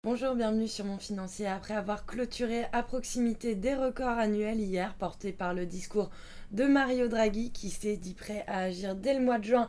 Bonjour, bienvenue sur Mon Financier. Après avoir clôturé à proximité des records annuels hier, portés par le discours de Mario Draghi, qui s'est dit prêt à agir dès le mois de juin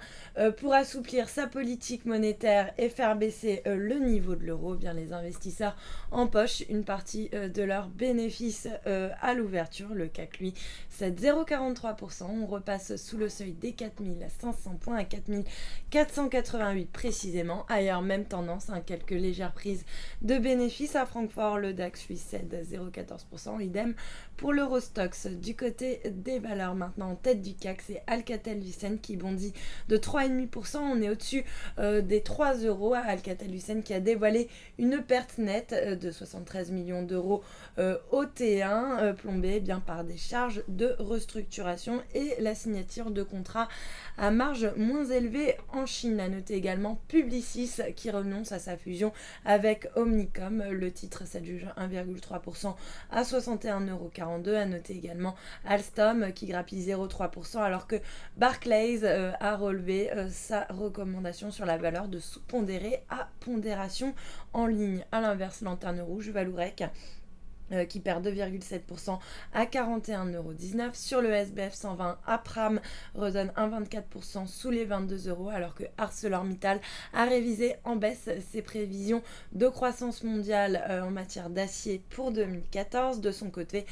pour assouplir sa politique monétaire et faire baisser le niveau de l'euro, bien les investisseurs empochent une partie de leurs bénéfices à l'ouverture. Le CAC, lui, cède 0,43%. On repasse sous le seuil des 4500 points à 4488 précisément. Ailleurs, même tendance, quelques légères prises de bénéfices à Francfort. Le DAX lui cède 0,14%. Idem pour l'Eurostoxx. Du côté des valeurs maintenant en tête du CAC, c'est Alcatel-Lucent qui bondit de 3,5%. On est au-dessus des 3 euros à Alcatel-Lucent qui a dévoilé une perte nette de 73 millions d'euros au T1, plombée bien par des charges de restructuration et la signature de contrats à marge moins élevée en Chine. À noter également Publicis qui renonce à sa fusion avec Omnicom. Le titre s'adjuge 1,3% à 61,42 €. À noter également Alstom qui grappille 0,3% alors que Barclays a relevé sa recommandation sur la valeur de sous-pondéré à pondération en ligne. A l'inverse, Lanterne Rouge, Valourec qui perd 2,7% à 41,19 €. Sur le SBF 120, Apram redonne 1,24% sous les 22 euros, alors que ArcelorMittal a révisé en baisse ses prévisions de croissance mondiale en matière d'acier pour 2014. De son côté,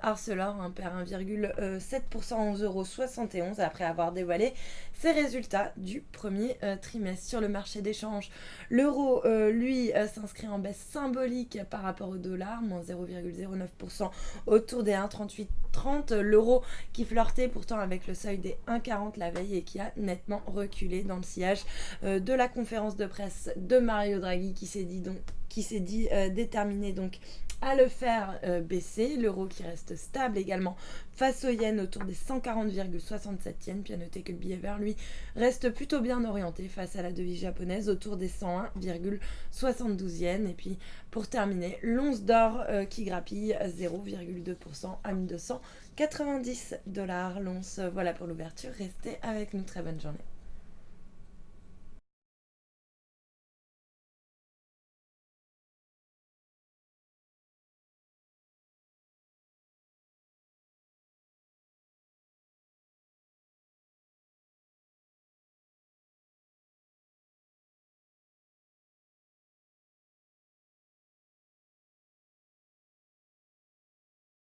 Arcelor perd 1,7% à 11,71 € après avoir dévoilé ses résultats du premier trimestre. Sur le marché d'échange, l'euro, lui, s'inscrit en baisse symbolique par rapport au dollar, moins 0,09% autour des 1,3830. L'euro qui flirtait pourtant avec le seuil des 1,40 la veille et qui a nettement reculé dans le sillage de la conférence de presse de Mario Draghi qui s'est dit déterminé donc à le faire baisser. L'euro qui reste stable également face au yen autour des 140,67 yens. Puis à noter que le billet vert, lui, reste plutôt bien orienté face à la devise japonaise autour des 101,72 yens. Et puis pour terminer, l'once d'or qui grappille 0,2% à 1290 $. L'once, voilà pour l'ouverture. Restez avec nous, très bonne journée.